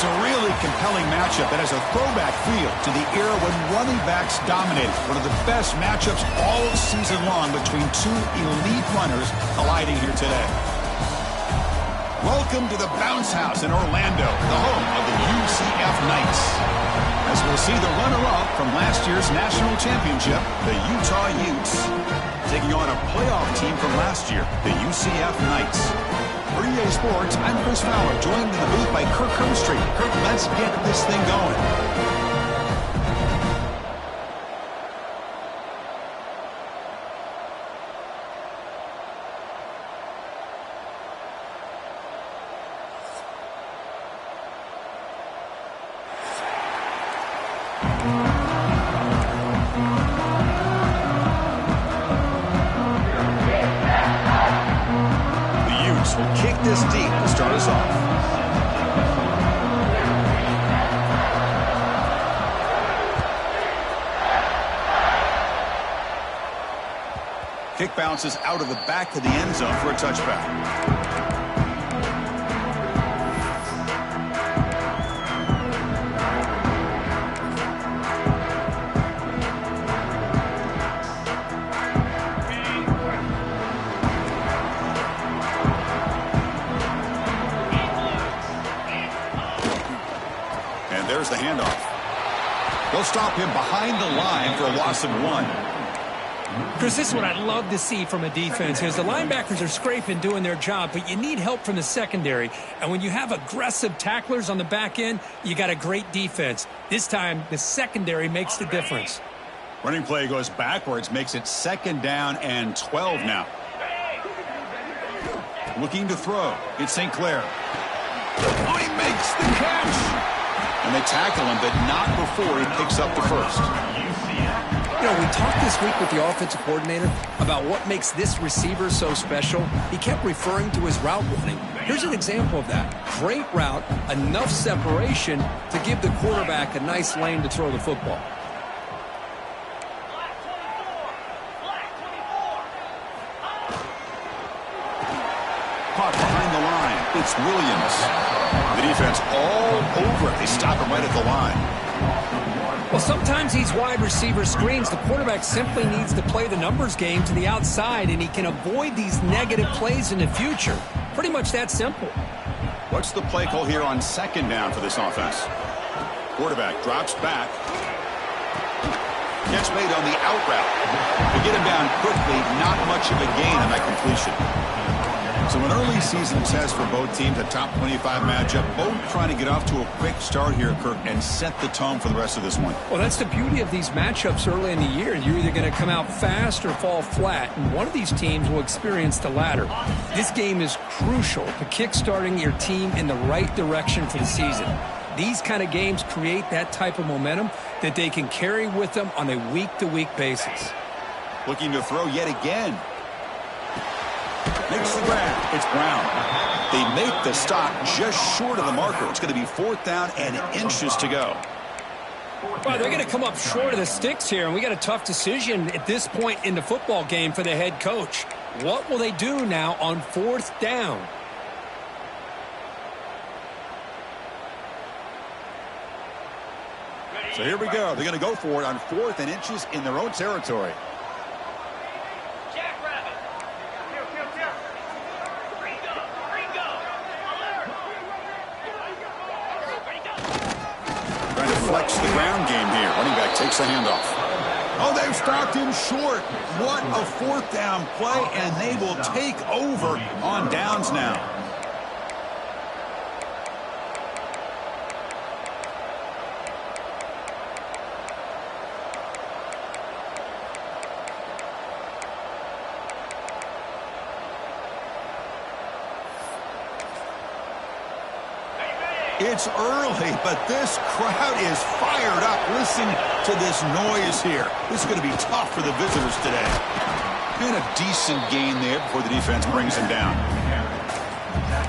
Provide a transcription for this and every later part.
It's a really compelling matchup that has a throwback feel to the era when running backs dominated. One of the best matchups all season long between two elite runners colliding here today. Welcome to the Bounce House in Orlando, the home of the UCF Knights. As we'll see the runner-up from last year's national championship, the Utah Utes, taking on a playoff team from last year, the UCF Knights. For EA Sports, I'm Chris Fowler, joined in the booth by Kirk Herbstreit. Kirk, let's get this thing going. Will kick this deep to start us off. Kick bounces out of the back of the end zone for a touchback. There's the handoff. They'll stop him behind the line for a loss of 1. Chris, this is what I'd love to see from a defense is the linebackers are scraping, doing their job, but you need help from the secondary. And when you have aggressive tacklers on the back end, you got a great defense. This time, the secondary makes the difference. Running play goes backwards, makes it 2nd down and 12 now. Looking to throw. It's St. Clair. Oh, he makes the catch. And they tackle him, but not before he picks up the first. You know, we talked this week with the offensive coordinator about what makes this receiver so special. He kept referring to his route running. Here's an example of that. Great route, enough separation to give the quarterback a nice lane to throw the football. Caught behind the line. It's Williams. The defense all over it. They stop him right at the line. Well, sometimes these wide receiver screens, the quarterback simply needs to play the numbers game to the outside, and he can avoid these negative plays in the future. Pretty much that simple. What's the play call here on 2nd down for this offense? Quarterback drops back. Catch made on the out route. To get him down quickly, not much of a gain on that completion. So an early season test for both teams, a top 25 matchup. Both trying to get off to a quick start here, Kirk, and set the tone for the rest of this one. Well, that's the beauty of these matchups early in the year. You're either going to come out fast or fall flat, and one of these teams will experience the latter. This game is crucial to kickstarting your team in the right direction for the season. These kind of games create that type of momentum that they can carry with them on a week-to-week basis. Looking to throw yet again. Makes the grab. It's Brown. They make the stop just short of the marker. It's going to be 4th down and inches to go. Well, they're going to come up short of the sticks here, and we got a tough decision at this point in the football game for the head coach. What will they do now on 4th down? So here we go. They're going to go for it on 4th and inches in their own territory. flex the ground game here. Running back takes the handoff. Oh, they've stopped him short. What a fourth down play, and they will take over on downs now. It's early, but this crowd is fired up. Listen to this noise here. This is going to be tough for the visitors today. And a decent gain there before the defense brings him down.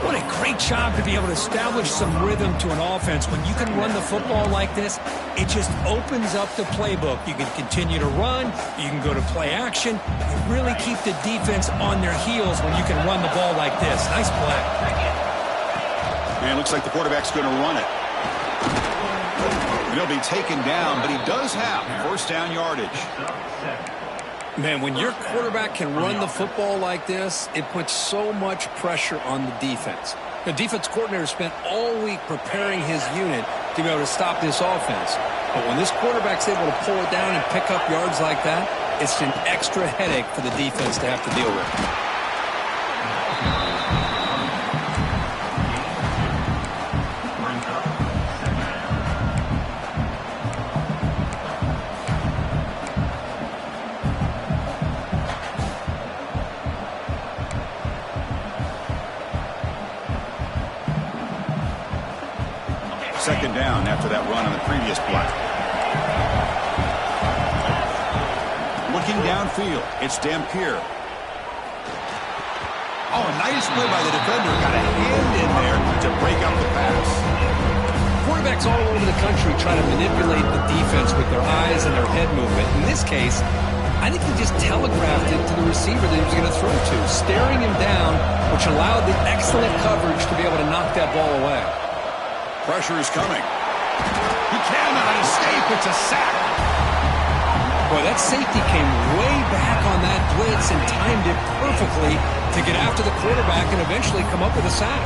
What a great job to be able to establish some rhythm to an offense. When you can run the football like this, it just opens up the playbook. You can continue to run. You can go to play action. You really keep the defense on their heels when you can run the ball like this. Nice play. And it looks like the quarterback's going to run it. And he'll be taken down, but he does have first down yardage. Man, when your quarterback can run the football like this, it puts so much pressure on the defense. The defense coordinator spent all week preparing his unit to be able to stop this offense. But when this quarterback's able to pull it down and pick up yards like that, it's an extra headache for the defense to have to deal with. Second down after that run on the previous play. Looking downfield, it's Dampier. Oh, a nice play by the defender. Got a hand in there to break up the pass. Quarterbacks all over the country try to manipulate the defense with their eyes and their head movement. In this case, I think he just telegraphed it to the receiver that he was going to throw to, staring him down, which allowed the excellent coverage to be able to knock that ball away. Pressure is coming. He cannot escape. It's a sack. Boy, that safety came way back on that blitz and timed it perfectly to get after the quarterback and eventually come up with a sack.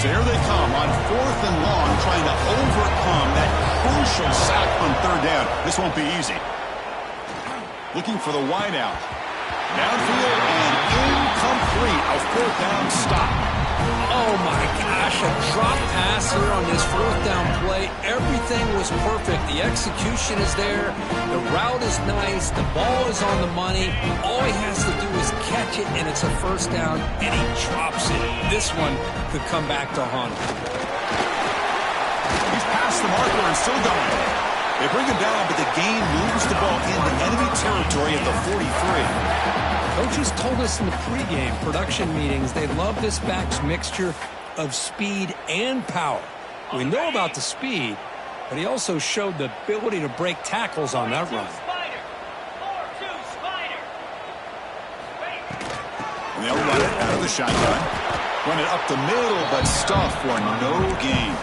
So here they come on fourth and long, trying to overcome that crucial sack on third down. This won't be easy. Looking for the wideout. Downfield and incomplete. A fourth down stop. Oh, my gosh. A drop pass here on this fourth down play. Everything was perfect. The execution is there. The route is nice. The ball is on the money. All he has to do is catch it, and it's a first down, and he drops it. This one could come back to haunt him. He's past the marker and still going. They bring him down, but the game moves the ball into enemy territory at the 43. Coaches told us in the pregame production meetings they love this back's mixture of speed and power. We know about the speed, but he also showed the ability to break tackles on that run. And they'll run it out of the shotgun. Run it up the middle, but stuff for no gain.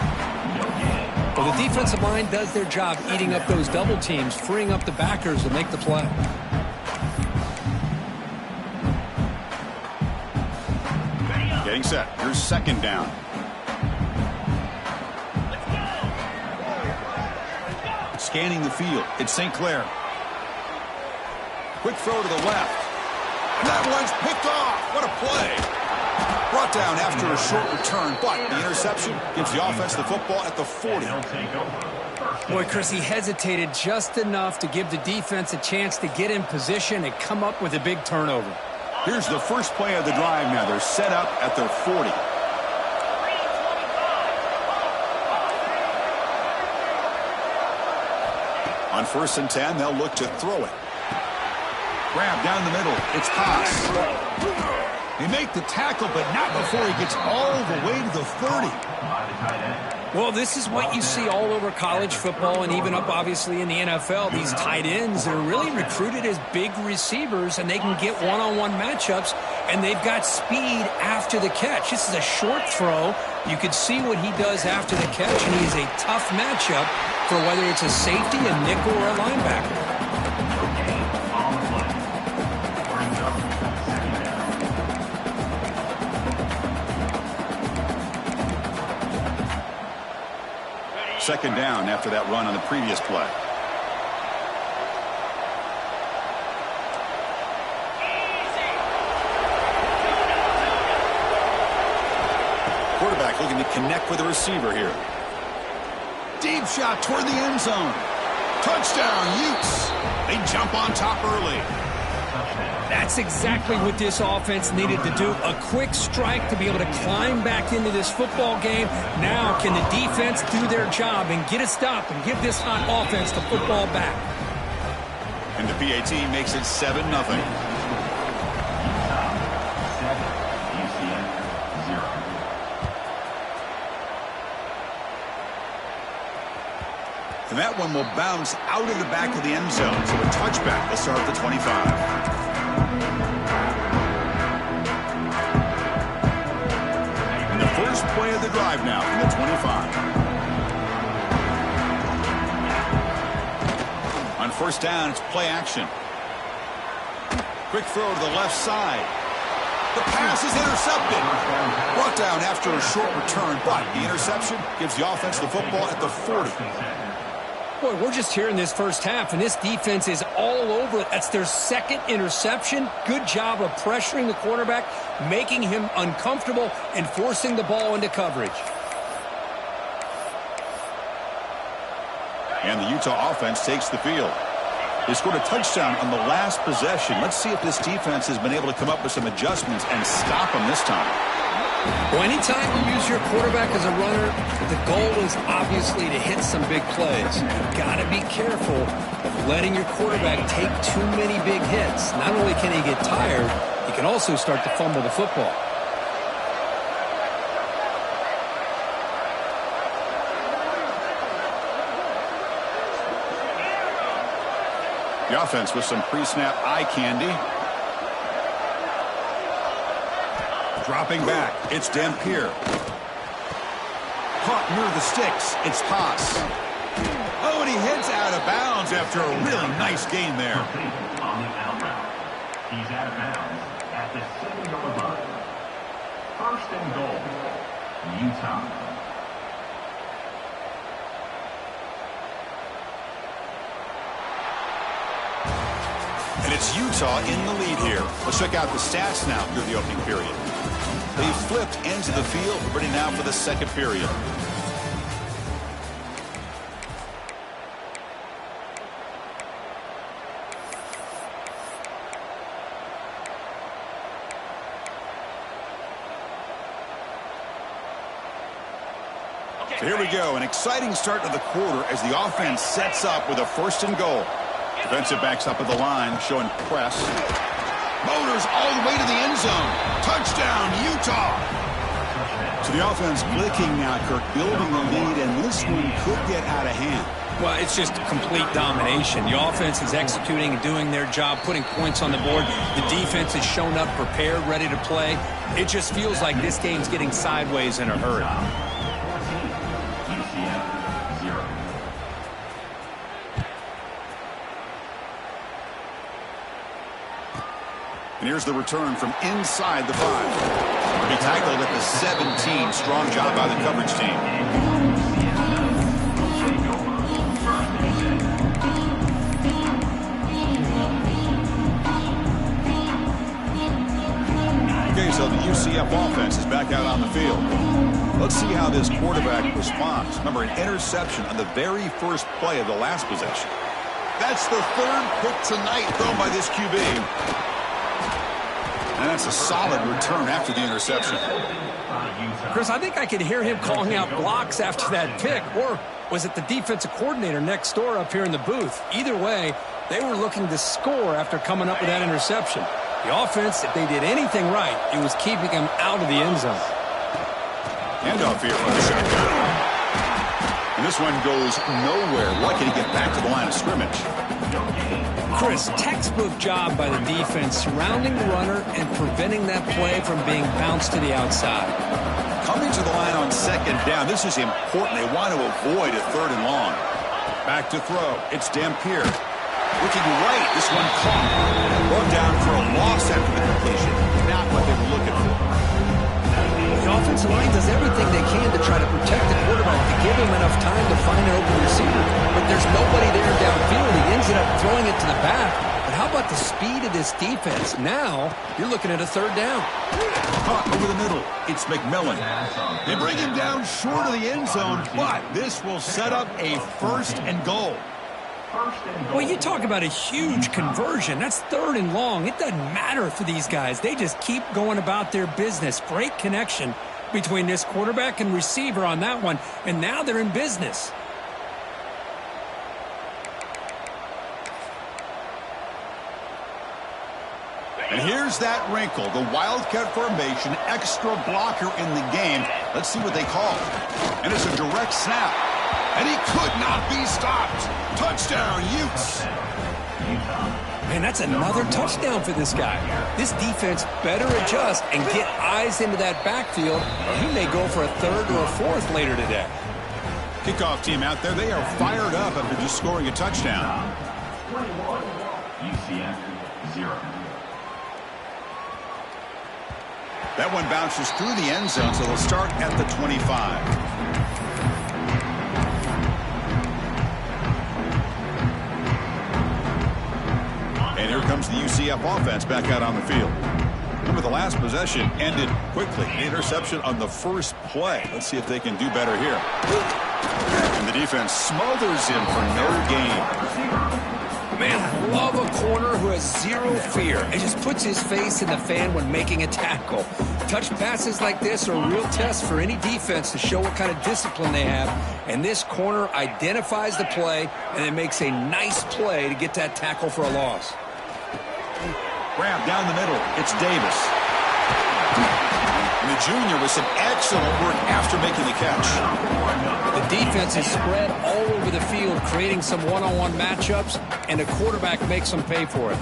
Well, the defensive line does their job eating up those double teams, freeing up the backers to make the play. Getting set. Here's second down. Scanning the field. It's St. Clair. Quick throw to the left. And that one's picked off. What a play. Brought down after a short return, but the interception gives the offense the football at the 40. Boy, Chris, he hesitated just enough to give the defense a chance to get in position and come up with a big turnover. Here's the first play of the drive now. They're set up at their 40. On 1st and 10, they'll look to throw it. Grab down the middle. It's Haas. They make the tackle, but not before he gets all the way to the 30. Well, this is what you see all over college football and even up, obviously, in the NFL. These tight ends are really recruited as big receivers, and they can get one-on-one matchups, and they've got speed after the catch. This is a short throw. You could see what he does after the catch, and he's a tough matchup for whether it's a safety, a nickel, or a linebacker. second down after that run on the previous play. Quarterback looking to connect with the receiver here. Deep shot toward the end zone. Touchdown, Utes. They jump on top early. That's exactly what this offense needed to do. A quick strike to be able to climb back into this football game. Now can the defense do their job and get a stop and give this hot offense the football back? And the PAT makes it 7-0. And that one will bounce out of the back of the end zone. So a touchback will start at the 25. And the first play of the drive now from the 25. On first down, it's play action. Quick throw to the left side. The pass is intercepted. Brought down after a short return, but the interception gives the offense the football at the 40. Boy, we're just here in this first half, and this defense is all over it. That's their second interception. Good job of pressuring the quarterback, making him uncomfortable, and forcing the ball into coverage. And the Utah offense takes the field. They scored a touchdown on the last possession. Let's see if this defense has been able to come up with some adjustments and stop them this time. Well, anytime you use your quarterback as a runner, the goal is obviously to hit some big plays. You've got to be careful of letting your quarterback take too many big hits. Not only can he get tired, he can also start to fumble the football. The offense with some pre-snap eye candy. Dropping back, it's Dampier. Caught near the sticks, it's Haas. Oh, and he heads out of bounds after a really nice gain there. On the out route. He's out of bounds at the 7-yard line. First and goal, Utah. And it's Utah in the lead here. Let's check out the stats now through the opening period. They flipped ends of the field, ready now for the second period. So here we go, an exciting start to the quarter as the offense sets up with a first and goal. Defensive backs up at the line, showing press. Motors all the way to the end zone. Touchdown, Utah. So the offense clicking now, Kirk, building the lead, and this one could get out of hand. Well, it's just complete domination. The offense is executing and doing their job, putting points on the board. The defense has shown up prepared, ready to play. It just feels like this game's getting sideways in a hurry. And here's the return from inside the 5. He tackled at the 17. Strong job by the coverage team. Okay, so the UCF offense is back out on the field. Let's see how this quarterback responds. Remember, an interception on the very first play of the last possession. That's the third pick tonight thrown by this QB. And that's a solid return after the interception. Chris, I think I could hear him calling out blocks after that pick. Or was it the defensive coordinator next door up here in the booth? Either way, they were looking to score after coming up with that interception. The offense, if they did anything right, it was keeping them out of the end zone. Handoff here from the shotgun. And this one goes nowhere. Lucky to get back to the line of scrimmage. Chris, textbook job by the defense surrounding the runner and preventing that play from being bounced to the outside. Coming to the line on second down. This is important. They want to avoid a third and long. Back to throw. It's Dampier. Looking right. This one caught. Brought down for a loss after the completion. Not what they were looking for. The offensive line does everything they can to try to protect the quarterback to give him enough time to find an open receiver. But there's nobody there downfield. He ends up throwing it to the back. But how about the speed of this defense? Now you're looking at a third down. Caught over the middle. It's McMillan. They bring him down short of the end zone, but this will set up a 1st and goal. Well, you talk about a huge conversion. That's 3rd and long. It doesn't matter for these guys. They just keep going about their business. Great connection between this quarterback and receiver on that one, and now they're in business. And here's that wrinkle, the Wildcat formation, extra blocker in the game. Let's see what they call. And it's a direct snap. And he could not be stopped. Touchdown, Utes. Man, that's another touchdown for this guy. This defense better adjust and get eyes into that backfield, or he may go for a 3rd or a 4th later today. Kickoff team out there, they are fired up after just scoring a touchdown. 21, UCF 0. That one bounces through the end zone, so they'll start at the 25. And here comes the UCF offense back out on the field. Remember, the last possession ended quickly. An interception on the first play. Let's see if they can do better here. And the defense smothers him for no gain. Man, I love a corner who has zero fear and just puts his face in the fan when making a tackle. Touch passes like this are a real test for any defense to show what kind of discipline they have. And this corner identifies the play and then makes a nice play to get that tackle for a loss. Grab down the middle. It's Davis. And the junior with some excellent work after making the catch. The defense is spread all over the field, creating some one-on-one matchups, and the quarterback makes them pay for it.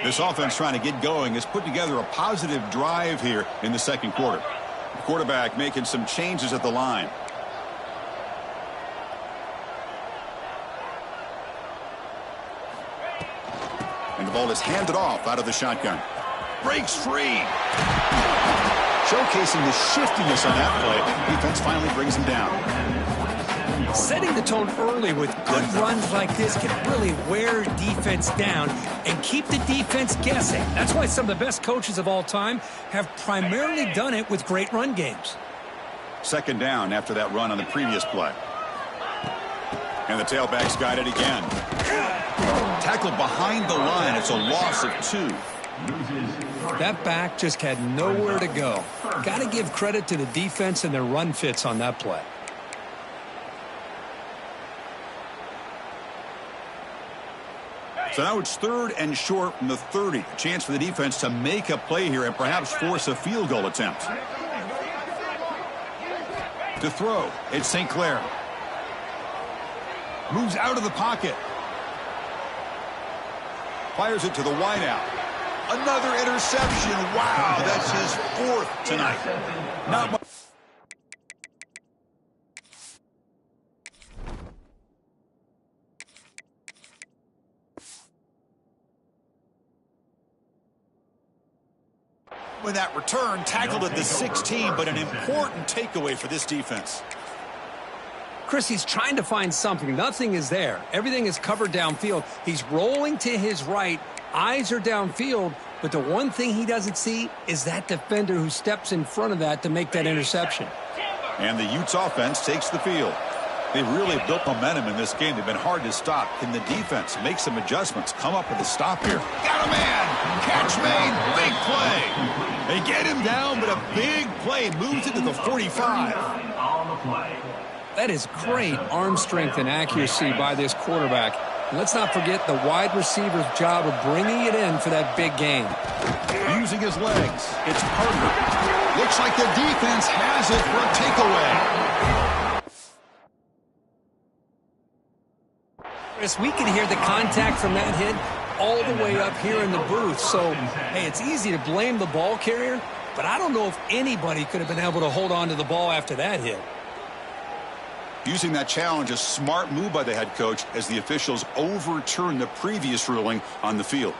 This offense trying to get going has put together a positive drive here in the second quarter. The quarterback making some changes at the line. And the ball is handed off out of the shotgun. Breaks free. Showcasing the shiftiness on that play. Defense finally brings him down. Setting the tone early with good runs like this can really wear defense down and keep the defense guessing. That's why some of the best coaches of all time have primarily done it with great run games. 2nd down after that run on the previous play. And the tailback's got it again. Tackled behind the line. It's a loss of 2. That back just had nowhere to go. Got to give credit to the defense and their run fits on that play. So now it's 3rd and short from the 30. A chance for the defense to make a play here and perhaps force a field goal attempt. To throw, it's St. Clair. Moves out of the pocket. Fires it to the wideout. Another interception. Wow, that's his 4th tonight. Not much. When that return tackled at the 16, but an important takeaway for this defense. Chris, he's trying to find something. Nothing is there. Everything is covered downfield. He's rolling to his right. Eyes are downfield, but the one thing he doesn't see is that defender who steps in front of that to make that interception. And the Utes offense takes the field. They've really built momentum in this game. They've been hard to stop. Can the defense make some adjustments? Come up with a stop here. Got a man. Catch made. Big play. They get him down, but a big play moves it to the 45. On the play. That is great arm strength and accuracy by this quarterback. And let's not forget the wide receiver's job of bringing it in for that big game. Using his legs. It's Parker. Looks like the defense has it for a takeaway. Chris, we can hear the contact from that hit all the way up here in the booth. So, hey, it's easy to blame the ball carrier, but I don't know if anybody could have been able to hold on to the ball after that hit. Using that challenge, a smart move by the head coach as the officials overturn the previous ruling on the field.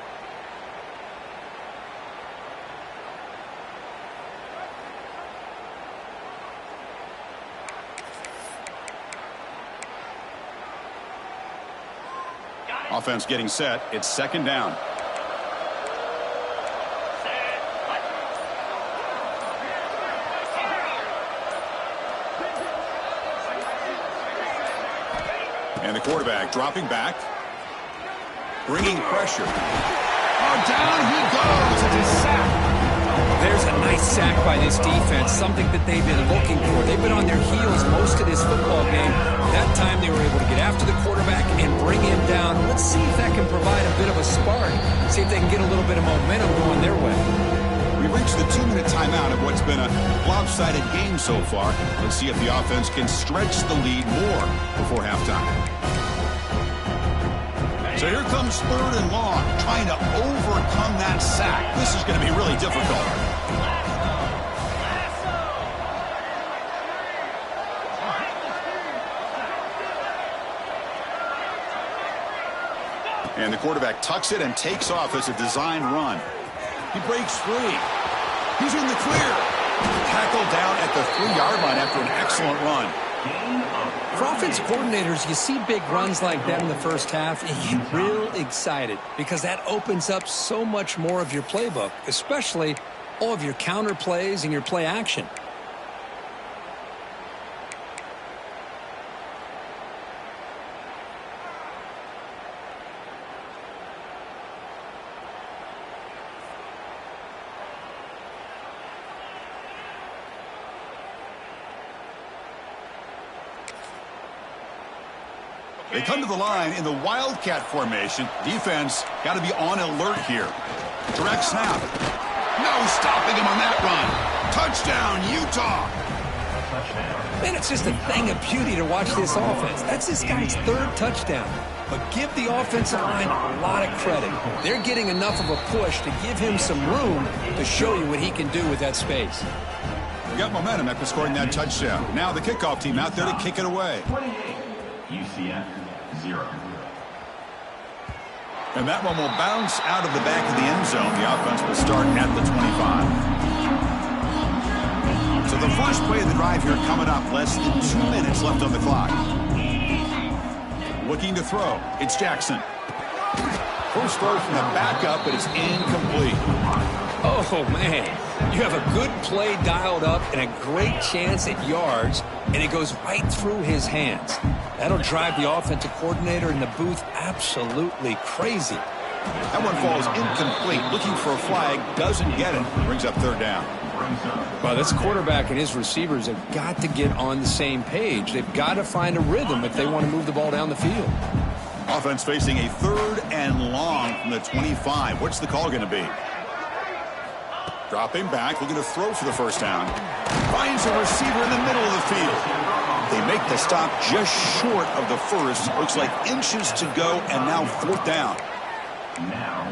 Offense getting set. It's second down. And the quarterback dropping back. Bringing pressure. Oh, down he goes. It's a sack. There's a nice sack by this defense, something that they've been looking for. They've been on their heels most of this football game. That time they were able to get after the quarterback and bring him down. Let's see if that can provide a bit of a spark. See if they can get a little bit of momentum going their way. We reached the 2-minute timeout of what's been a lopsided game so far. Let's see if the offense can stretch the lead more before halftime. So here comes third and long, trying to overcome that sack. This is going to be really difficult. And the quarterback tucks it and takes off as a designed run. He breaks free. He's in the clear. Tackled down at the 3-yard line after an excellent run. For offense coordinators, you see big runs like that in the first half, you get real excited because that opens up so much more of your playbook, especially all of your counter plays and your play action. They come to the line in the Wildcat formation. Defense got to be on alert here. Direct snap. No stopping him on that run. Touchdown, Utah. Man, it's just a thing of beauty to watch this offense. That's this guy's third touchdown. But give the offensive line a lot of credit. They're getting enough of a push to give him some room to show you what he can do with that space. We got momentum after scoring that touchdown. Now the kickoff team out there to kick it away. UCF 0. And that one will bounce out of the back of the end zone. The offense will start at the 25. So the first play of the drive here coming up. Less than 2 minutes left on the clock. Looking to throw. It's Jackson. First throw from the backup, but it's incomplete. Oh, man. You have a good play dialed up and a great chance at yards, and it goes right through his hands. That'll drive the offensive coordinator in the booth absolutely crazy. That one falls incomplete. Looking for a flag, doesn't get it. Brings up third down. Well, this quarterback and his receivers have got to get on the same page. They've got to find a rhythm if they want to move the ball down the field. Offense facing a third and long from the 25. What's the call going to be? Dropping back, looking to throw for the first down. Finds a receiver in the middle of the field. They make the stop just short of the first. Looks like inches to go, and now fourth down.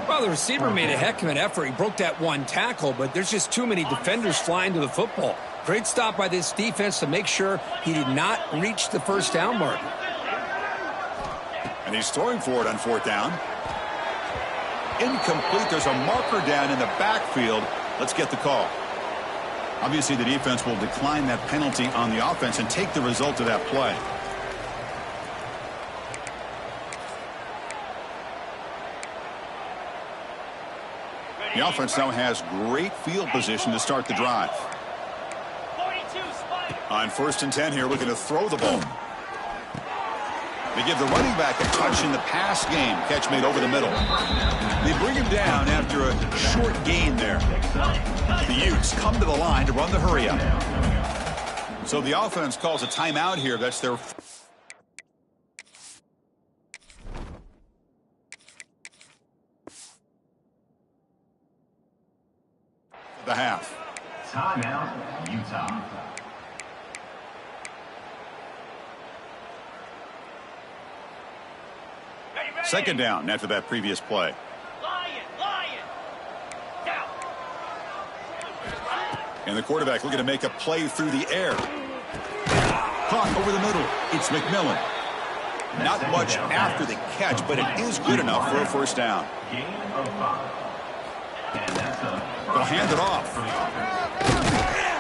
Well, the receiver made a heck of an effort. He broke that one tackle, but there's just too many defenders flying to the football. Great stop by this defense to make sure he did not reach the first down mark. And he's throwing for it on fourth down. Incomplete. There's a marker down in the backfield. Let's get the call. Obviously, the defense will decline that penalty on the offense and take the result of that play. The offense now has great field position to start the drive. On first and 10 here, looking to throw the ball. They give the running back a touch in the pass game. Catch made over the middle. They bring him down after a short gain there. The Utes come to the line to run the hurry up. So the offense calls a timeout here. That's their the half. Timeout, Utah. Second down after that previous play. And the quarterback looking to make a play through the air. Caught over the middle. It's McMillan. Not much after the catch, but it is good enough for a first down. They'll hand it off.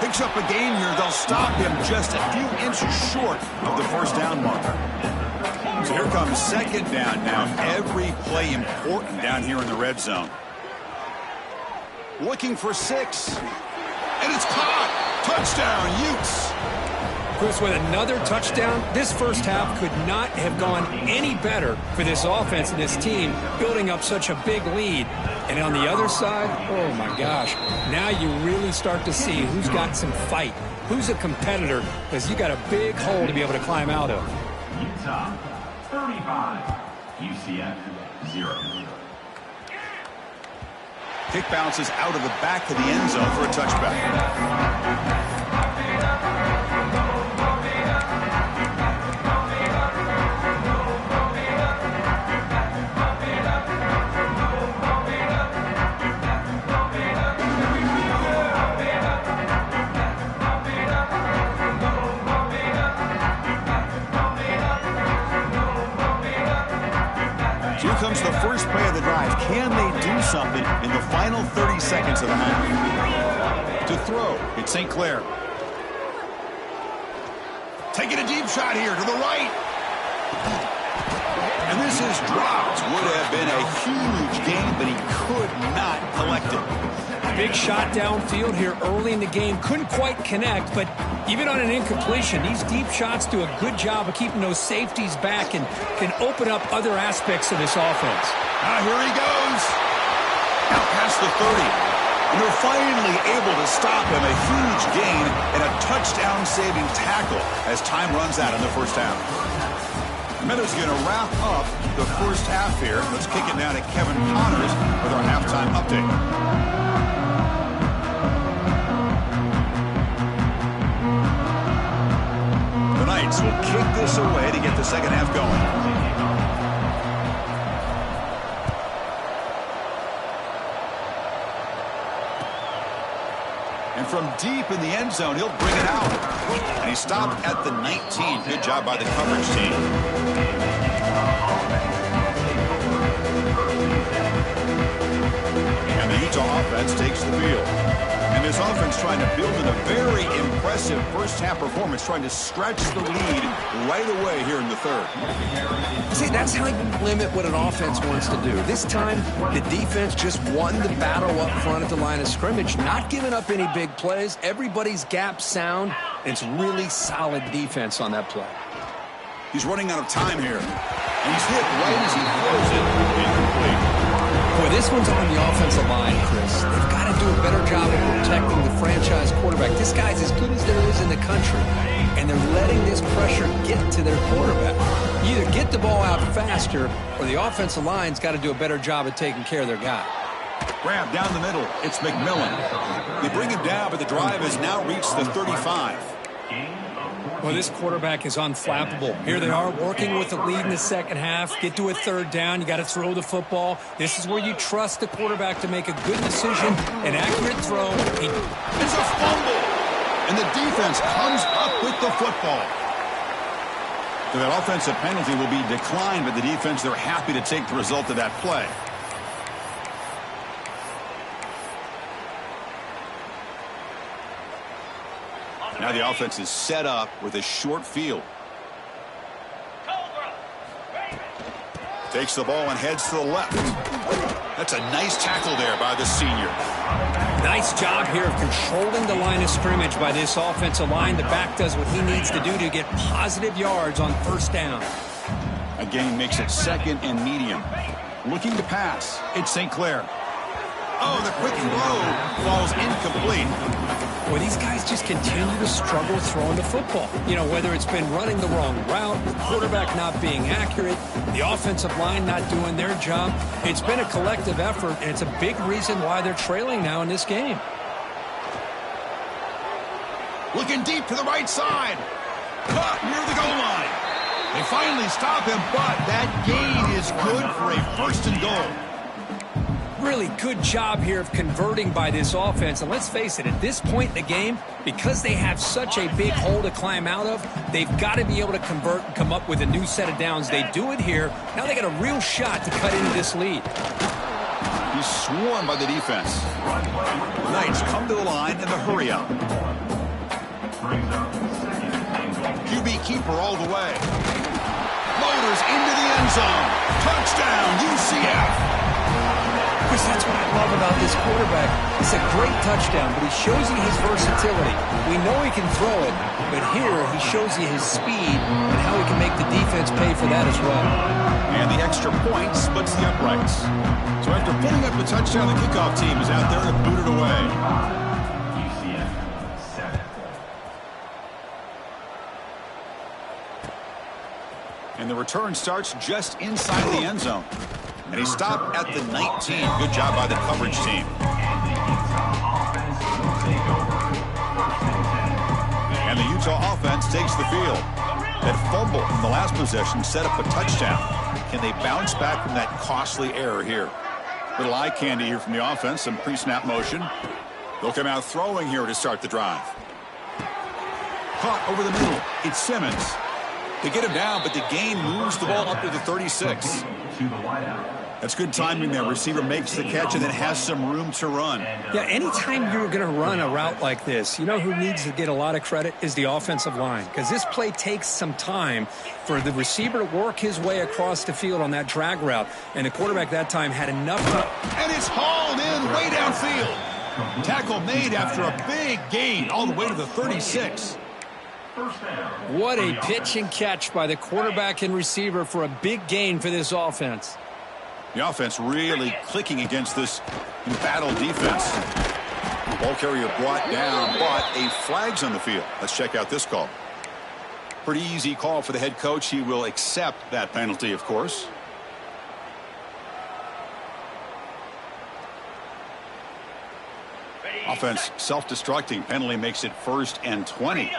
Picks up a gain here. They'll stop him just a few inches short of the first down marker. So Here comes second down now. Every play important down here in the red zone. Looking for 6. And it's caught. Touchdown, Utes. Chris, with another touchdown, this first half could not have gone any better for this offense and this team, building up such a big lead. And on the other side, oh my gosh, now you really start to see who's got some fight, who's a competitor, because you got a big hole to be able to climb out of. Utah 35, UCF 0. Kick bounces out of the back of the end zone for a touchback. Here comes the first play of the drive. Can they do something in the final 30 seconds of the half? To throw, it's St. Clair. Taking a deep shot here to the right. And this is dropped. Would have been a huge gain, but he could not collect it. Big shot downfield here early in the game. Couldn't quite connect, but even on an incompletion, these deep shots do a good job of keeping those safeties back and can open up other aspects of this offense. Here he goes. Out past the 30. And they're finally able to stop him. A huge gain and a touchdown-saving tackle as time runs out in the first half. Meadows going to wrap up the first half here. Let's kick it now to Kevin Connors with our halftime update. The Knights will kick this away to get the second half going. And from deep in the end zone, he'll bring it out. And he stopped at the 19. Good job by the coverage team. And the Utah offense takes the field. And this offense trying to build in a very impressive first-half performance, trying to stretch the lead right away here in the third. See, that's how you limit what an offense wants to do. This time, the defense just won the battle up front at the line of scrimmage, not giving up any big plays. Everybody's gap sound. It's really solid defense on that play. He's running out of time here. And he's hit right as he throws it. Incomplete. Boy, this one's on the offensive line, Chris. They've got to do a better job of protecting the franchise quarterback. This guy's as good as there is in the country, and they're letting this pressure get to their quarterback. You either get the ball out faster, or the offensive line's got to do a better job of taking care of their guy. Grab down the middle. It's McMillan. They bring him down, but the drive has now reached the 35. Well, this quarterback is unflappable. Here they are working with the lead in the second half. Get to a third down. You got to throw the football. This is where you trust the quarterback to make a good decision, an accurate throw. It's a fumble. And the defense comes up with the football. So that offensive penalty will be declined, but the defense, they're happy to take the result of that play. Now the offense is set up with a short field. Takes the ball and heads to the left. That's a nice tackle there by the senior. Nice job here of controlling the line of scrimmage by this offensive line. The back does what he needs to do to get positive yards on first down. Again, makes it second and medium. Looking to pass. It's St. Clair. Oh, the quick throw falls incomplete. Well, these guys just continue to struggle throwing the football. You know, whether it's been running the wrong route, the quarterback not being accurate, the offensive line not doing their job. It's been a collective effort, and it's a big reason why they're trailing now in this game. Looking deep to the right side. Caught near the goal line. They finally stop him, but that gain is good for a first and goal. Really good job here of converting by this offense. And let's face it, at this point in the game, because they have such a big hole to climb out of, they've got to be able to convert and come up with a new set of downs. They do it here. Now they got a real shot to cut into this lead. He's swarmed by the defense. The Knights come to the line in the hurry up. QB keeper all the way. Motors into end zone. Touchdown, UCF. Chris, that's what I love about this quarterback. It's a great touchdown, but he shows you his versatility. We know he can throw it, but here he shows you his speed and how he can make the defense pay for that as well. And the extra point splits the uprights. So after putting up the touchdown, the kickoff team is out there to boot it away. UCF 7. And the return starts just inside the end zone. And he stopped at the 19. Good job by the coverage team. And the Utah offense takes the field. That fumble from the last possession set up a touchdown. Can they bounce back from that costly error here? Little eye candy here from the offense. Some pre-snap motion. They'll come out throwing here to start the drive. Caught over the middle. It's Simmons. They get him down, but the gain moves the ball up to the 36. That's good timing there. Receiver makes the catch and then has some room to run. Yeah, anytime you're going to run a route like this, you know who needs to get a lot of credit is the offensive line, because this play takes some time for the receiver to work his way across the field on that drag route, and the quarterback that time had enough time. And it's hauled in way downfield. Tackle made after a big gain all the way to the 36. What a pitch and catch by the quarterback and receiver for a big gain for this offense. The offense really clicking against this embattled defense. Ball carrier brought down, but a flag's on the field. Let's check out this call. Pretty easy call for the head coach. He will accept that penalty, of course. Offense self-destructing. Penalty makes it 1st and 20.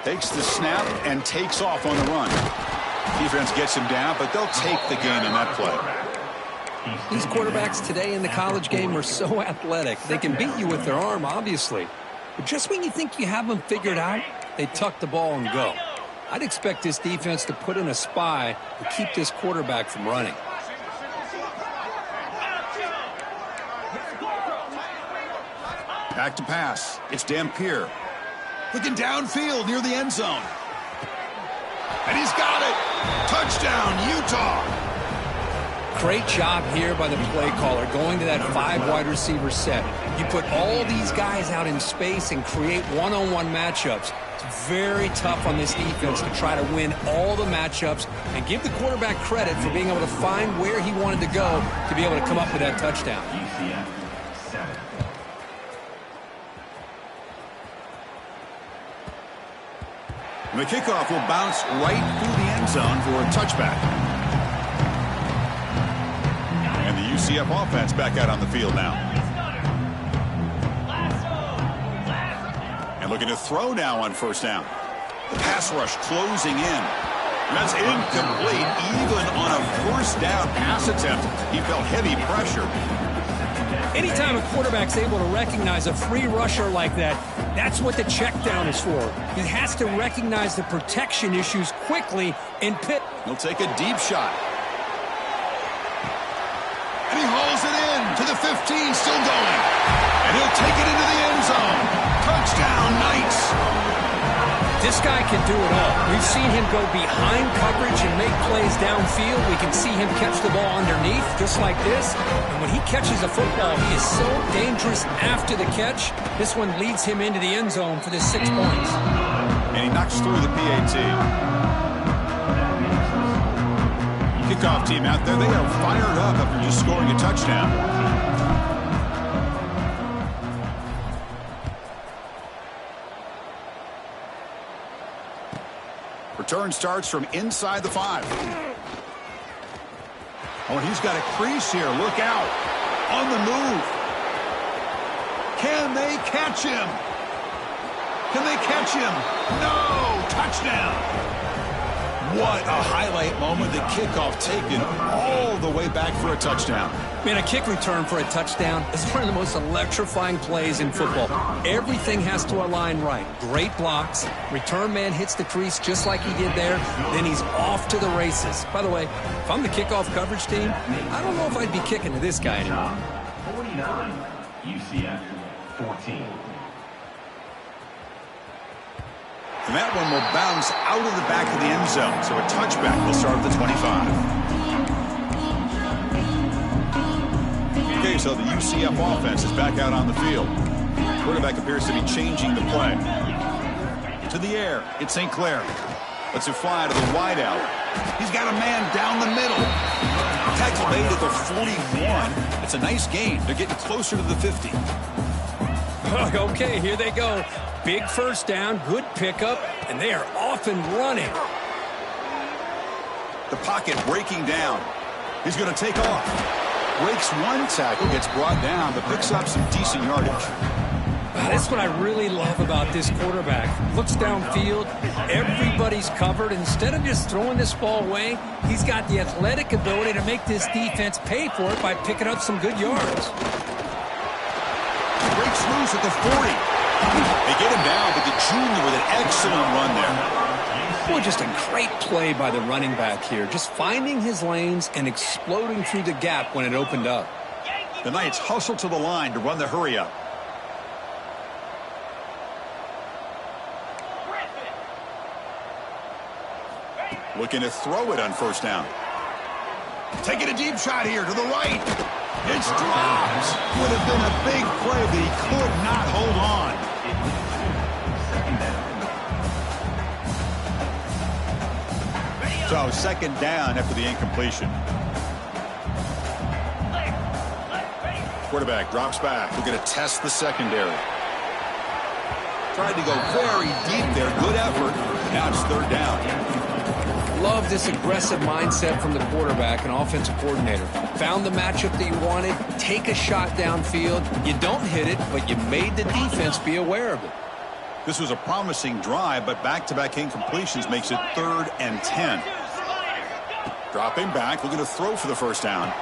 Takes the snap and takes off on the run. Defense gets him down, but they'll take the gain on that play. These quarterbacks today in the college game are so athletic. They can beat you with their arm, obviously. But just when you think you have them figured out, they tuck the ball and go. I'd expect this defense to put in a spy to keep this quarterback from running. Back to pass. It's Dampier. Looking downfield near the end zone. And he's got it. Touchdown, Utah. Great job here by the play caller going to that 5 wide receiver set. You put all these guys out in space and create one-on-one matchups. It's very tough on this defense to try to win all the matchups and give the quarterback credit for being able to find where he wanted to go to be able to come up with that touchdown. UCF 7. And the kickoff will bounce right through the end zone for a touchback. And the UCF offense back out on the field now. And looking to throw now on 1st down. The pass rush closing in. That's incomplete. Even on a 1st down pass attempt, he felt heavy pressure. Anytime a quarterback's able to recognize a free rusher like that, that's what the check down is for. He has to recognize the protection issues quickly and pit. He'll take a deep shot. And he hauls it in to the 15, still going. And he'll take it into the end zone. Touchdown, Knights. This guy can do it all. We've seen him go behind coverage and make plays downfield. We can see him catch the ball underneath, just like this. And when he catches a football, he is so dangerous after the catch. This one leads him into the end zone for the 6 points. And he knocks through the PAT. Kickoff team out there, they are fired up after just scoring a touchdown. Return starts from inside the 5. Oh, and he's got a crease here. Look out. On the move. Can they catch him? Can they catch him? No. Touchdown. What a highlight moment. The kickoff taken all the way back for a touchdown. Man, a kick return for a touchdown is one of the most electrifying plays in football. Everything has to align right. Great blocks. Return man hits the crease just like he did there. Then he's off to the races. By the way, if I'm the kickoff coverage team, I don't know if I'd be kicking to this guy anymore. 49, UCF 14. And that one will bounce out of the back of the end zone. So a touchback will start at the 25. Okay, so the UCF offense is back out on the field. Quarterback appears to be changing the play. To the air, it's St. Clair. Lets it fly to the wideout. He's got a man down the middle. Tackle made at the 41. It's a nice gain. They're getting closer to the 50. Okay, here they go. Big first down, good pickup, and they are off and running. The pocket breaking down. He's going to take off. Breaks one tackle, gets brought down, but picks up some decent yardage. That's what I really love about this quarterback. Looks downfield, everybody's covered. Instead of just throwing this ball away, he's got the athletic ability to make this defense pay for it by picking up some good yards. Breaks loose at the 40. They get him down, but the junior with an excellent run there. Boy, just a great play by the running back here. Just finding his lanes and exploding through the gap when it opened up. The Knights hustle to the line to run the hurry up. Looking to throw it on first down. Taking a deep shot here to the right. It's dropped. Would have been a big play, but he could not hold on. So second down after the incompletion. Quarterback drops back. We're going to test the secondary. Tried to go very deep there. Good effort. Now it's third down. Love this aggressive mindset from the quarterback and offensive coordinator. Found the matchup that you wanted. Take a shot downfield. You don't hit it, but you made the defense be aware of it. This was a promising drive, but back-to-back incompletions makes it 3rd and 10. Dropping back, looking to throw for the first down.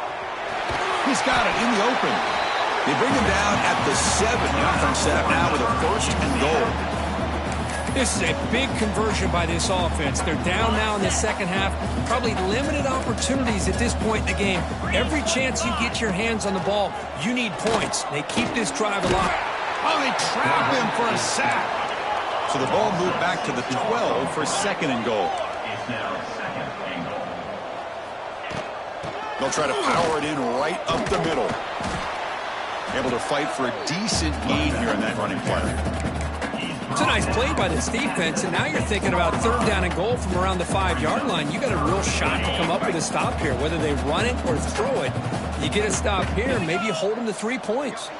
He's got it in the open. They bring him down at the 7. The offense set up now with a 1st and goal. This is a big conversion by this offense. They're down now in the second half. Probably limited opportunities at this point in the game. Every chance you get your hands on the ball, you need points. They keep this drive alive. Oh, they trap him for a sack. So the ball moved back to the 12 for 2nd and goal. They'll try to power it in right up the middle. Able to fight for a decent gain here in that running play. It's a nice play by this defense, and now you're thinking about 3rd down and goal from around the 5-yard line. You got a real shot to come up with a stop here, whether they run it or throw it. You get a stop here, maybe you hold them to 3 points.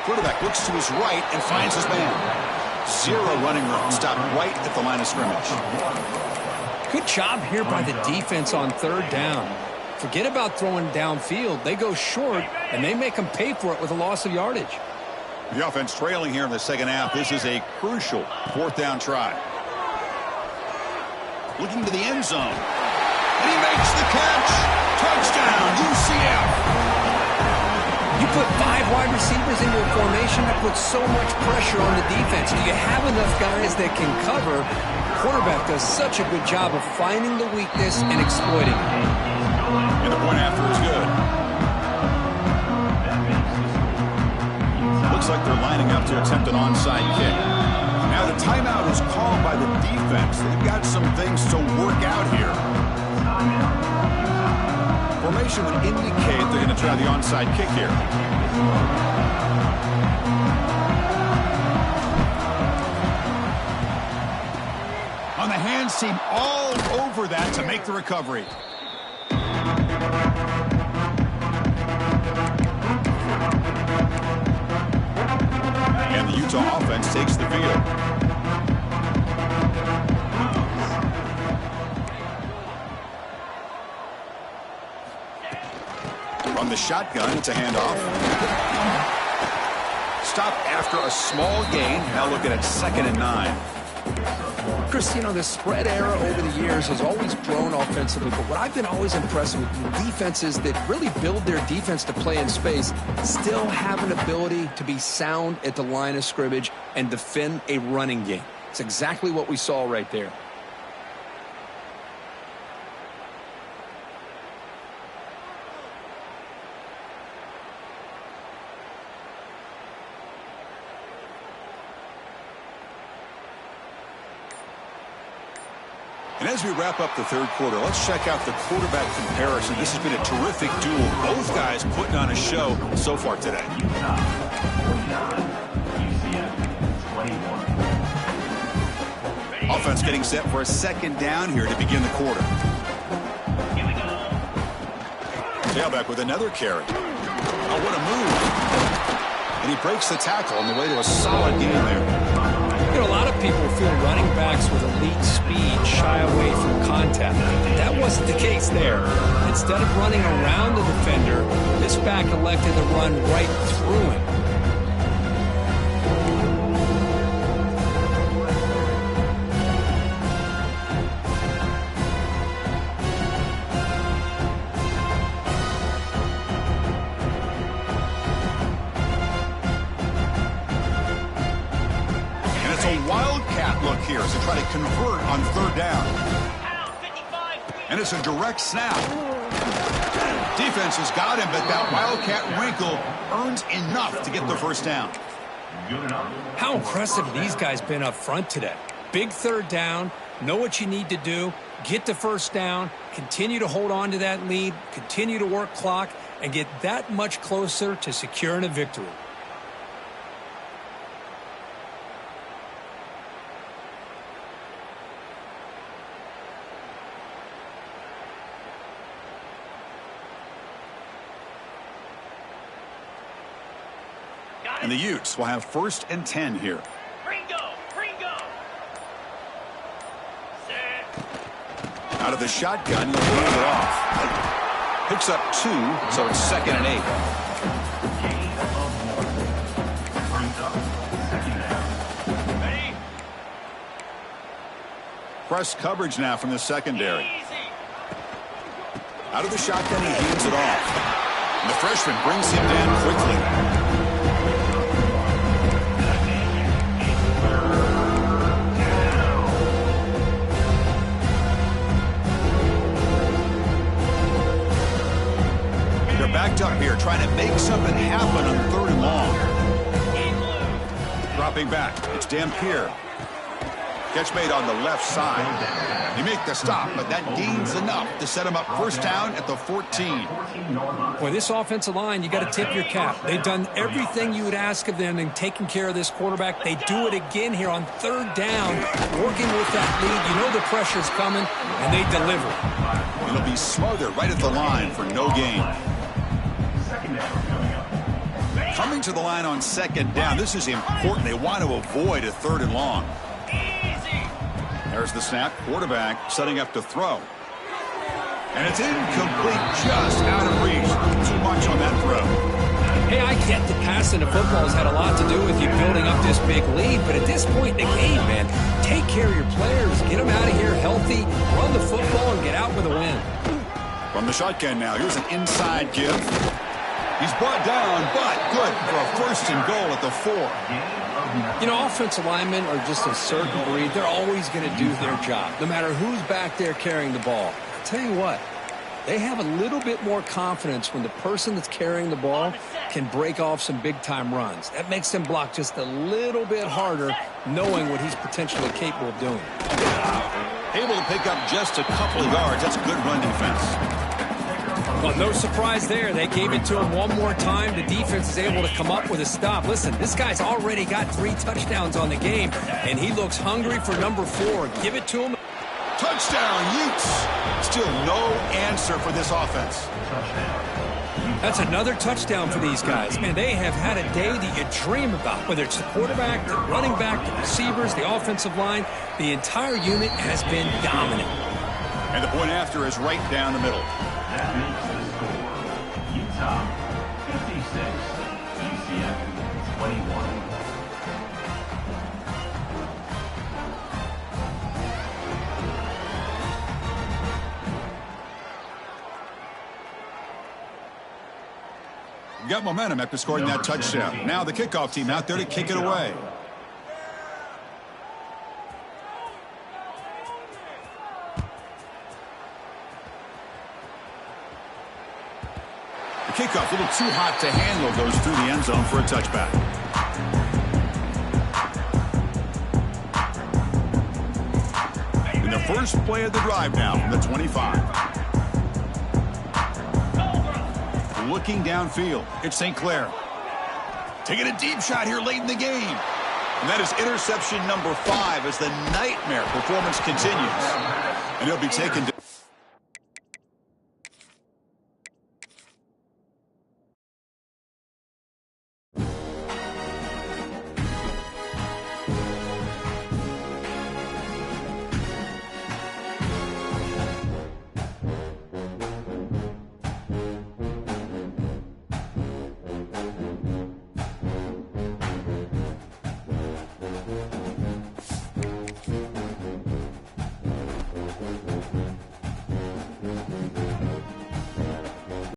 Quarterback looks to his right and finds his man. 0 running room. Stopped right at the line of scrimmage. Good job here by the defense on 3rd down. Forget about throwing downfield. They go short, and they make them pay for it with a loss of yardage. The offense trailing here in the second half. This is a crucial 4th down try. Looking to the end zone. And he makes the catch. Touchdown, UCF. You put 5 wide receivers into a formation that puts so much pressure on the defense. Do you have enough guys that can cover? The quarterback does such a good job of finding the weakness and exploiting it. And the point after is good. Looks like they're lining up to attempt an onside kick. Now the timeout is called by the defense. They've got some things to work out here. Formation would indicate they're going to try the onside kick here. On the hands team all over that to make the recovery. And the Utah offense takes the field. From the shotgun, it's a handoff. Stop after a small gain. Now looking at 2nd and 9. Chris, you know, the spread era over the years has always grown offensively, but what I've been always impressed with defenses that really build their defense to play in space still have an ability to be sound at the line of scrimmage and defend a running game. It's exactly what we saw right there. And as we wrap up the third quarter, let's check out the quarterback comparison. This has been a terrific duel. Both guys putting on a show so far today. Utah 49, UCF 21. Offense getting set for a second down here to begin the quarter. Tailback with another carry. Oh, what a move. And he breaks the tackle on the way to a solid game there. You know, a lot of people feel running backs with elite speed shy away from contact. That wasn't the case there. Instead of running around the defender, this back elected to run right through him. Look here as they try to convert on third down. And it's a direct snap. Defense has got him, but that Wildcat wrinkle earns enough to get the first down. How impressive these guys been up front today. Big third down, know what you need to do, get the first down, continue to hold on to that lead, continue to work clock, and get that much closer to securing a victory. And the Utes will have 1st and 10 here. Ringo. Out of the shotgun, he'll hand it off. Picks up 2, so it's 2nd and 8. Gain of 1. Brings up 2nd down. Ready? Press coverage now from the secondary. Easy. Out of the shotgun, he hands it off. And the freshman brings him down quickly. Backed up here, trying to make something happen on 3rd and long. Dropping back, it's Dampier. Catch made on the left side. You make the stop, but that gains enough to set him up 1st down at the 14. Boy, this offensive line, you got to tip your cap. They've done everything you would ask of them in taking care of this quarterback. They do it again here on 3rd down, working with that lead. You know the pressure's coming, and they deliver. It'll be smothered right at the line for no gain. Coming to the line on 2nd down. This is important. They want to avoid a 3rd and long. There's the snap. Quarterback setting up to throw. And it's incomplete, just out of reach. Too much on that throw. Hey, I get the passing of football has had a lot to do with you building up this big lead, but at this point in the game, man, take care of your players. Get them out of here healthy, run the football, and get out with a win. From the shotgun now, here's an inside give. He's brought down, but good for a 1st and goal at the 4. You know, offensive linemen are just a certain breed. They're always going to do their job, no matter who's back there carrying the ball. I'll tell you what, they have a little bit more confidence when the person that's carrying the ball can break off some big-time runs. That makes them block just a little bit harder, knowing what he's potentially capable of doing. Able to pick up just a couple of yards. That's good run defense. Well, no surprise there. They gave it to him one more time. The defense is able to come up with a stop. Listen, this guy's already got 3 touchdowns on the game, and he looks hungry for number 4. Give it to him. Touchdown, Utes. Still no answer for this offense. That's another touchdown for these guys. Man, they have had a day that you dream about, whether it's the quarterback, the running back, the receivers, the offensive line. The entire unit has been dominant. And the point after is right down the middle. That makes the score. Utah 56, UCF 21. Got momentum after scoring that touchdown. Now the kickoff team out there to kick it away. The kickoff a little too hot to handle, goes through the end zone for a touchback. In their first play of the drive now from the 25. Looking downfield, it's St. Clair. Taking a deep shot here late in the game. And that is interception number 5 as the nightmare performance continues. And he'll be taken to...